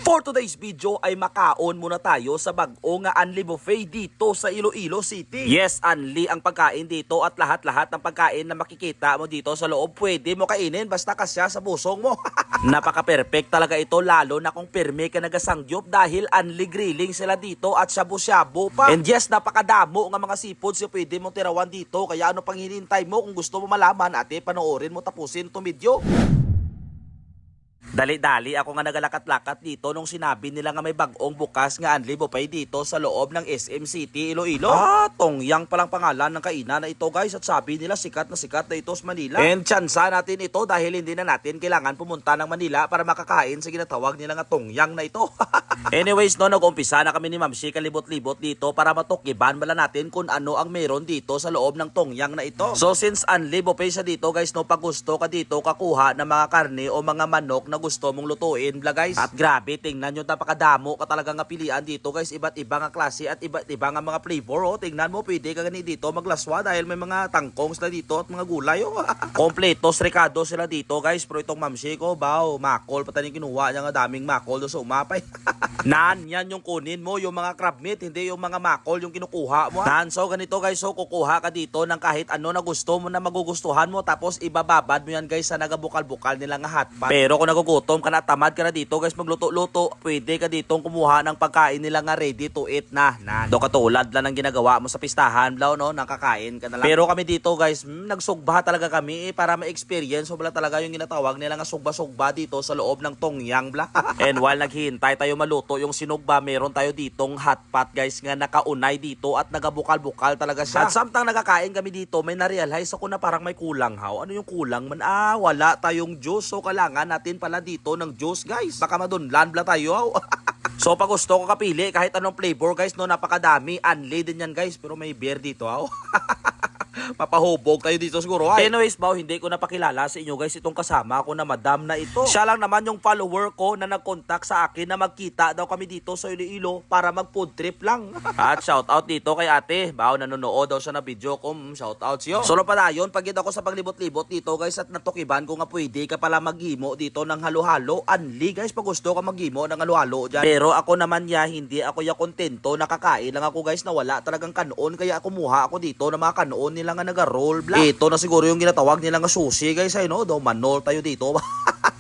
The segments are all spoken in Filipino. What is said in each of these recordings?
For today's video ay makaon muna tayo sa bag-o nga Unli Buffet dito sa Iloilo City. Yes, Unli ang pagkain dito at lahat-lahat ng pagkain na makikita mo dito sa loob pwede mo kainin basta kasya sa busong mo. Napaka-perfect talaga ito lalo na kung pirme ka nagasangyop dahil Unli grilling sila dito at shabu-shabu pa. And yes, napakadamo nga mga seafoods yung pwede mong tirawan dito kaya ano pang hinihintay mo kung gusto mo malaman ate panoorin mo tapusin itong video. Dali-dali ako nga nagalakat-lakat dito nung sinabi nila nga may bagong bukas nga Unli Buffet dito sa loob ng SM City, Iloilo. Tongyang palang pangalan ng kainan na ito guys at sabi nila sikat na ito sa Manila. And tsansa natin ito dahil hindi na natin kailangan pumunta ng Manila para makakain sa ginatawag nila nga tongyang na ito. Anyways, no, nag-umpisa na kami ni Ma'am Shi kalibot-libot dito para matukiban bala natin kung ano ang meron dito sa loob ng tongyang na ito. So since Unli Buffet siya dito guys, no, pag gusto ka dito kakuha ng mga karne o mga manok na gusto mong lutuin bla guys. At grabe, tingnan nyo napakadamo ka talaga nga pilian dito guys, iba't ibang nga klase at iba't ibang nga mga flavor. Oh, tingnan mo, pwede ka gani dito maglaswa dahil may mga tangkong sila dito at mga gulay. Oh. Kompletos rekado sila dito guys, pero itong Ma'am Shi ko, baw, makol pa tayo kinuha niya nga daming makol doon sa umapay. Nan, yan yung kunin mo, yung mga crab meat, hindi yung mga makol yung kinukuha mo. Nan, so ganito guys, so kukuha ka dito ng kahit ano na gusto mo na magugustuhan mo tapos ibababad mo yan guys sa nagabukal-bukal nila nga hotpot. Pero kung nagugutom ka na, tamad ka na dito guys magluto-luto, pwede ka ditong kumuha ng pagkain nila nga ready to eat na. Do katulad lang ng ginagawa mo sa pistahan, blaw no, nakakain ka na lang. Pero kami dito guys, nagsugba talaga kami para ma-experience wala talaga yung ginatawag nila nga sugba-sugba dito sa loob ng tongyang bla. And while naghihintay tayo maluto yung sinugba, meron tayo ditong hotpot guys nga nakaunay dito at nagabukal-bukal talaga siya. At samtang nakakain kami dito, may na-realize ako na parang may kulang haw. Ano yung kulang man? Wala tayong juice, so kailangan natin pala dito ng juice guys. Baka madunlan bla tayo haw. So pag gusto ko kapili kahit anong flavor guys, no, napakadami. Unli din yan guys, pero may beer dito haw. Mapahubog tayo dito siguro. Anyways, baw, hindi ko napakilala sa inyo guys itong kasama ko na madam na ito. Siya lang naman yung follower ko na nag-contact sa akin na magkita daw kami dito sa Iloilo para mag food trip lang. At shout out dito kay ate. Baw, nanonood daw siya na video ko. Shout out siyo. So pala yun, pag ako sa paglibot-libot dito guys at natukiban ko nga pwede ka pala maghimo dito ng halo-halo. Unli guys, pag gusto ka maghimo ng halo-halo dyan. Pero ako naman hindi ako kontento. Nakakain lang ako guys na wala talagang kanon. Kaya kumuha ako dito na mga kanon nila nga naga-roll bla. Ito na siguro yung ginatawag nila nga sushi guys ay no, daw manol tayo dito.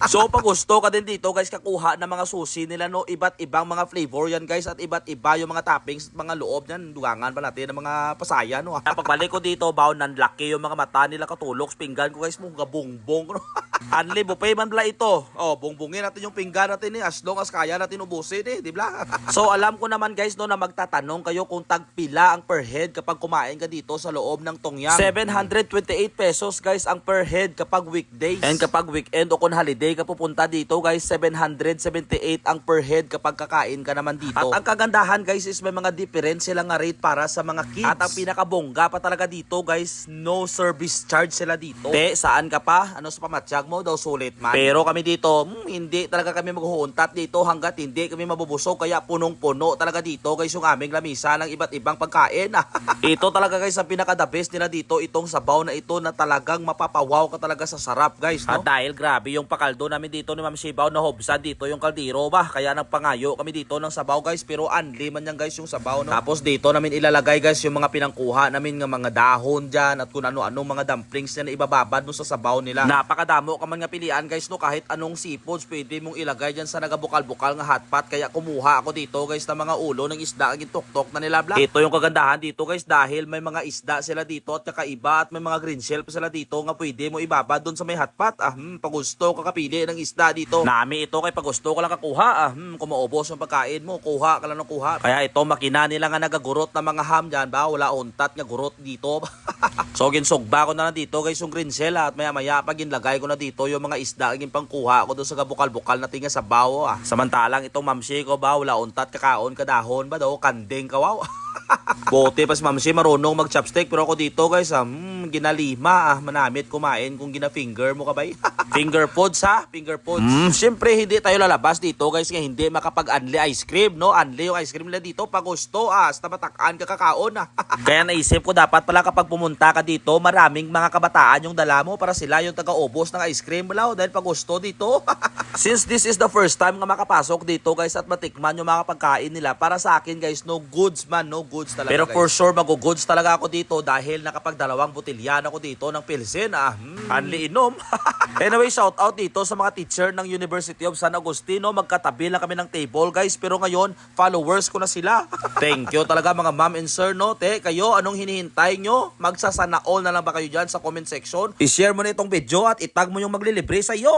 So pag gusto ka din dito guys kakuha ng mga sushi nila no, iba't ibang mga flavor yan guys at iba't iba yung mga toppings at mga loob niyan. Dugangan pa natin ng mga pasaya no. Pagbalik ko dito baw nanlaki yung mga mata nila katulok pinggan ko guys mo gabongbong no. Unli Buffet man bla ito. Oh, bongbongin natin yung pinggan natin as long as kaya natin ubusin di ba? So alam ko naman guys no na magtatanong kayo kung tagpila ang per head kapag kumain ka dito sa loob ng tongyang. 728 pesos guys ang per head kapag weekdays. And kapag weekend o kung holiday ka pupunta dito guys, 778 ang per head kapag kakain ka naman dito. At ang kagandahan guys is may mga difference sila nga rate para sa mga kids. At ang pinakabongga pa talaga dito guys, no service charge sila dito. Saan ka pa? Ano sa pamatsyag mo? Daw sulit man. Pero kami dito, hindi talaga kami maghuhuntat dito hanggat hindi kami mabubusog. Kaya punong-puno talaga dito guys yung aming lamisa ng iba't ibang pagkain. Ito talaga guys ang pinaka-the best nila dito, itong sabaw na ito na talagang mapapawaw ka talaga sa sarap guys. No? At dahil grabe yung pakaldo namin dito ni Ma'am Shibaw na hobsan dito yung kaldero ba. Kaya nagpangayo kami dito ng sabaw guys. Pero unli man yan guys yung sabaw. No? Tapos dito namin ilalagay guys yung mga pinangkuha namin ng mga dahon dyan at kung ano-ano mga dumplings na ibababad mo sa sabaw nila. Napakadamo ka man nga pilian guys no, kahit anong seafoods pwede mong ilagay dyan sa nagabukal-bukal nga hotpot. Kaya kumuha ako dito guys ng mga ulo ng isda ang tok-tok na nila bla. Ito yung kagandahan dito guys dahil may mga isda sila dito at kakaiba at may mga green shell pa sila dito nga pwede mo ibabad doon sa may hotpot. Pag gusto ka kapili ng isda dito. Nami ito kay pag gusto ko lang kakuha. Kung maubos yung pagkain mo, kuha ka lang ng kuha. Kaya ito makina nila nga nagagurot na mga ham dyan ba, wala untat nga gurot dito. So ginsugba ko na dito guys yung green shell at maya-maya pag ginlagay ko na dito yung mga isda ang pangkuha ko doon sa bukal-bukal na tinga sa bawo. Samantalang itong Ma'am Shi ko ba, wala untat kakaon kadahon ba daw, kandeng kawaw. Bote pa si Ma'am si marunong mag-chopstick pero ako dito guys ginalima manamit kumain kung gina-finger mo ka bay. Finger foods ha, finger foods. Siyempre hindi tayo lalabas dito guys nga hindi makapag-unli ice cream no. Unli yung ice cream nila dito pag gusto hasta matakaan ka kakaon Kaya naisip ko dapat pala kapag pumunta ka dito maraming mga kabataan yung dala mo para sila yung taga-ubos ng ice cream mo dahil pag gusto dito. Since this is the first time nga makapasok dito guys at matikman yung mga pagkain nila para sa akin guys no goods man, no goods talaga. Pero for sure mag-goods talaga ako dito dahil nakapag-2 botelyan ako dito ng Pilsen Anli inom. Anyway, shout out dito sa mga teacher ng University of San Agustino. Magkatabi lang kami ng table guys pero ngayon followers ko na sila. Thank you talaga mga ma'am and sir no. Kayo anong hinihintay nyo? Magsasana all na lang ba kayo dyan sa comment section? I-share mo na itong video at itag mo yung maglilibre sa iyo.